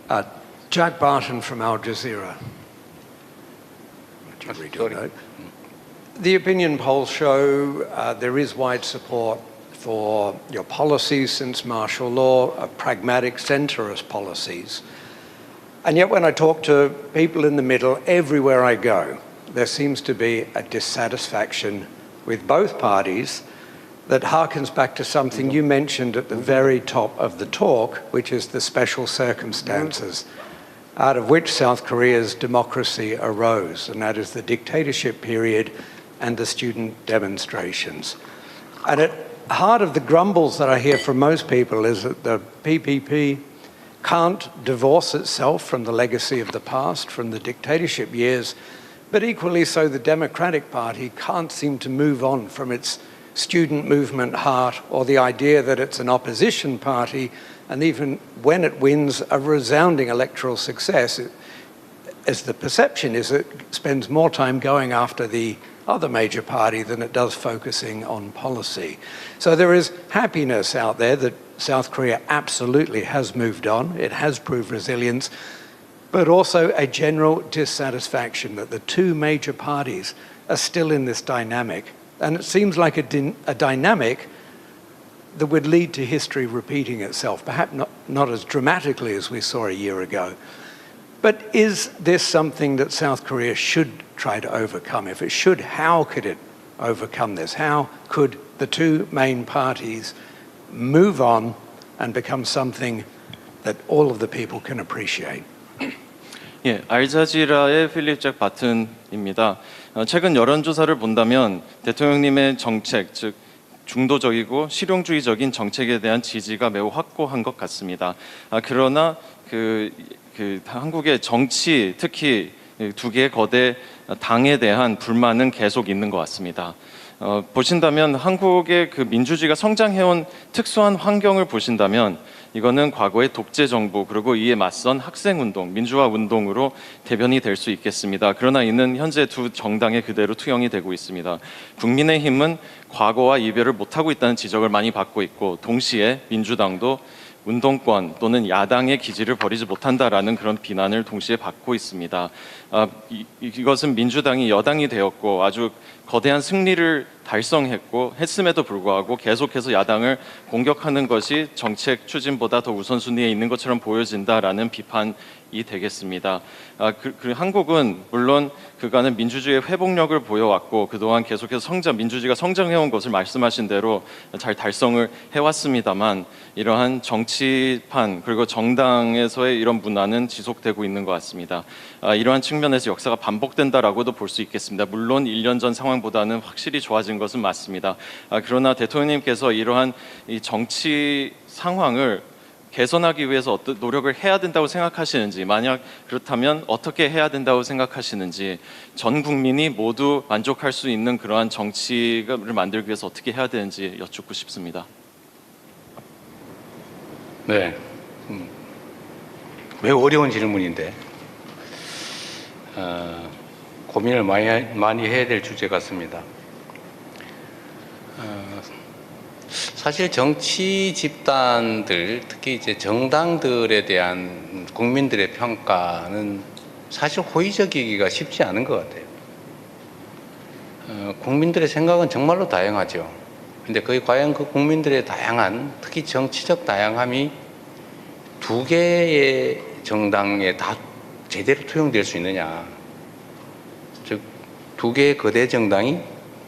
Uh, Jack Barton from Al Jazeera. The opinion polls show there is wide support for your policies since martial law, pragmatic centrist policies. And yet when I talk to people in the middle, everywhere I go, there seems to be a dissatisfaction with both parties that harkens back to something you mentioned at the very top of the talk, which is the special circumstances out of which South Korea's democracy arose, and that is the dictatorship period and the student demonstrations. And at the heart of the grumbles that I hear from most people is that the PPP can't divorce itself from the legacy of the past, from the dictatorship years, but equally so the Democratic Party can't seem to move on from its student movement heart or the idea that it's an opposition party, and even when it wins a resounding electoral success, as the perception is, it spends more time going after the other major party than it does focusing on policy. So there is happiness out there that South Korea absolutely has moved on, it has proved resilience, but also a general dissatisfaction that the two major parties are still in this dynamic. And it seems like a dynamic that would lead to history repeating itself, perhaps not as dramatically as we saw a year ago. But is this something that South Korea should try to overcome? If it should, how could it overcome this? How could the two main parties move on and become something that all of the people can appreciate? 예, 알자지라의 필립 잭 바튼입니다. 최근 여론조사를 본다면 대통령님의 정책, 즉 중도적이고 실용주의적인 정책에 대한 지지가 매우 확고한 것 같습니다. 그러나 한국의 정치, 특히 두 개의 거대 당에 대한 불만은 계속 있는 것 같습니다. 보신다면 한국의 그 민주주의가 성장해온 특수한 환경을 보신다면 이거는 과거의 독재 정부 그리고 이에 맞선 학생운동, 민주화 운동으로 대변이 될 수 있겠습니다. 그러나 이는 현재 두 정당에 그대로 투영이 되고 있습니다. 국민의힘은 과거와 이별을 못하고 있다는 지적을 많이 받고 있고 동시에 민주당도 운동권 또는 야당의 기지를 버리지 못한다라는 그런 비난을 동시에 받고 있습니다. 이것은 민주당이 여당이 되었고 아주 거대한 승리를 했음에도 불구하고 계속해서 야당을 공격하는 것이 정책 추진보다 더 우선순위에 있는 것처럼 보여진다라는 비판이 되겠습니다. 한국은 물론 그간의 민주주의의 회복력을 보여왔고 그동안 계속해서 민주주의가 성장해온 것을 말씀하신 대로 잘 달성을 해왔습니다만 이러한 정치판 그리고 정당에서의 이런 문화는 지속되고 있는 것 같습니다. 이러한 측면에서 역사가 반복된다라고도 볼 수 있겠습니다. 물론 1년 전 상황보다는 확실히 좋아진 것은 맞습니다. 그러나 대통령님께서 이러한 이 정치 상황을 개선하기 위해서 어떤 노력을 해야 된다고 생각하시는지, 만약 그렇다면 어떻게 해야 된다고 생각하시는지, 전 국민이 모두 만족할 수 있는 그러한 정치를 만들기 위해서 어떻게 해야 되는지 여쭙고 싶습니다. 네, 매우 어려운 질문인데 고민을 많이 해야 될 주제 같습니다. 사실 정치 집단들, 특히 이제 정당들에 대한 국민들의 평가는 사실 호의적이기가 쉽지 않은 것 같아요. 국민들의 생각은 정말로 다양하죠. 근데 과연 그 국민들의 다양한, 특히 정치적 다양함이 두 개의 정당에 다 제대로 투영될 수 있느냐. 즉, 두 개의 거대 정당이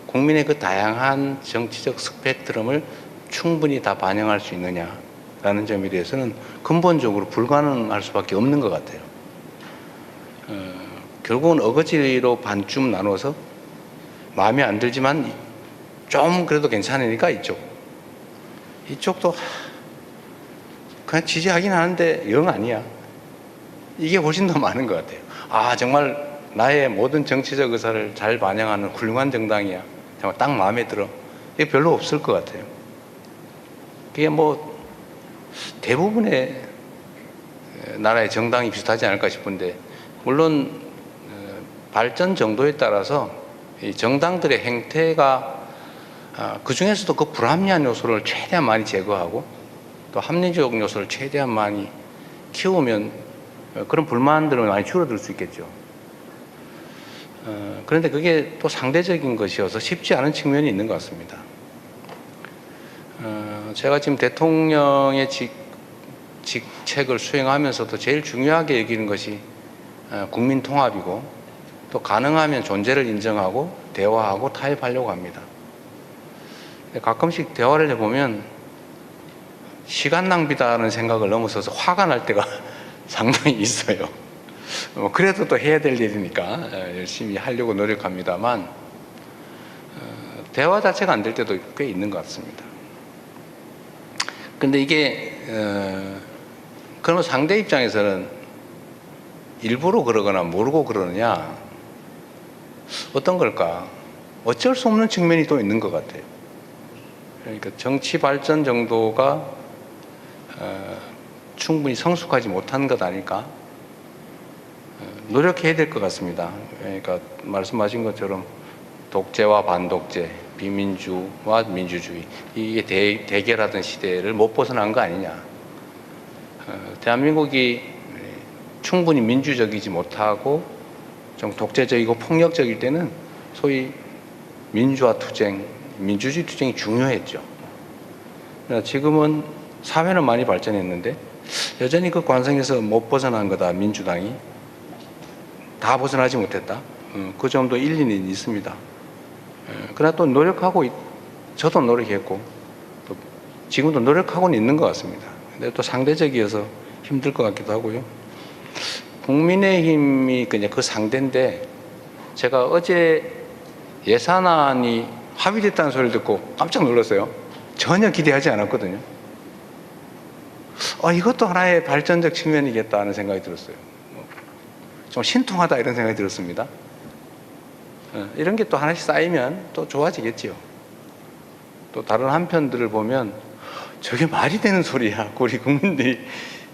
국민의 그 다양한 정치적 스펙트럼을 충분히 다 반영할 수 있느냐라는 점에 대해서는 근본적으로 불가능할 수밖에 없는 것 같아요. 결국은 어거지로 반쯤 나눠서 마음에 안 들지만 좀 그래도 괜찮으니까 이쪽도 그냥 지지하긴 하는데 영 아니야. 이게 훨씬 더 많은 것 같아요. 정말 나의 모든 정치적 의사를 잘 반영하는 훌륭한 정당이야. 정말 딱 마음에 들어. 이게 별로 없을 것 같아요. 그게 대부분의 나라의 정당이 비슷하지 않을까 싶은데, 물론 발전 정도에 따라서 이 정당들의 행태가 그 중에서도 그 불합리한 요소를 최대한 많이 제거하고 또 합리적 요소를 최대한 많이 키우면 그런 불만들은 많이 줄어들 수 있겠죠. 그런데 그게 또 상대적인 것이어서 쉽지 않은 측면이 있는 것 같습니다. 제가 지금 대통령의 직책을 수행하면서도 제일 중요하게 여기는 것이 국민 통합이고 또 가능하면 존재를 인정하고 대화하고 타협하려고 합니다. 가끔씩 대화를 해보면 시간 낭비다는 생각을 넘어서서 화가 날 때가 상당히 있어요. 그래도 또 해야 될 일이니까 열심히 하려고 노력합니다만 대화 자체가 안 될 때도 꽤 있는 것 같습니다. 근데 이게 그러면 상대 입장에서는 일부러 그러거나 모르고 그러느냐 어떤 걸까? 어쩔 수 없는 측면이 또 있는 것 같아요. 그러니까 정치 발전 정도가 충분히 성숙하지 못한 것 아닐까? 노력해야 될 것 같습니다. 그러니까 말씀하신 것처럼 독재와 반독재, 비민주와 민주주의 이게 대결하던 시대를 못 벗어난 거 아니냐. 대한민국이 충분히 민주적이지 못하고 좀 독재적이고 폭력적일 때는 소위 민주화 투쟁, 민주주의 투쟁이 중요했죠. 지금은 사회는 많이 발전했는데 여전히 그 관성에서 못 벗어난 거다. 민주당이 다 벗어나지 못했다. 그 점도 일리는 있습니다. 그러나 또 노력하고 저도 노력했고 또 지금도 노력하고는 있는 것 같습니다. 근데 또 상대적이어서 힘들 것 같기도 하고요. 국민의힘이 그 상대인데 제가 어제 예산안이 합의됐다는 소리를 듣고 깜짝 놀랐어요. 전혀 기대하지 않았거든요. 이것도 하나의 발전적 측면이겠다 하는 생각이 들었어요. 좀 신통하다 이런 생각이 들었습니다. 이런 게 또 하나씩 쌓이면 또 좋아지겠지요. 또 다른 한편들을 보면 저게 말이 되는 소리야. 우리 국민들이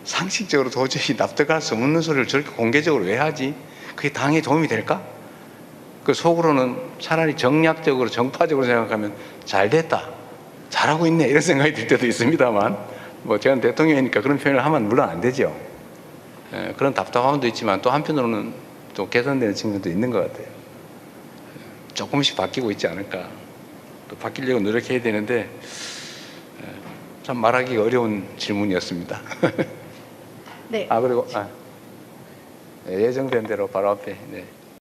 상식적으로 도저히 납득할 수 없는 소리를 저렇게 공개적으로 왜 하지? 그게 당에 도움이 될까? 그 속으로는 차라리 정략적으로 정파적으로 생각하면 잘 됐다. 잘하고 있네. 이런 생각이 들 때도 있습니다만 제가 대통령이니까 그런 표현을 하면 물론 안 되죠. 그런 답답함도 있지만 또 한편으로는 또 개선되는 측면도 있는 것 같아요. 조금씩 바뀌고 있지 않을까. 또 바뀌려고 노력해야 되는데 참 말하기가 어려운 질문이었습니다. 네. 그리고 예정된 대로 바로 앞에. 네.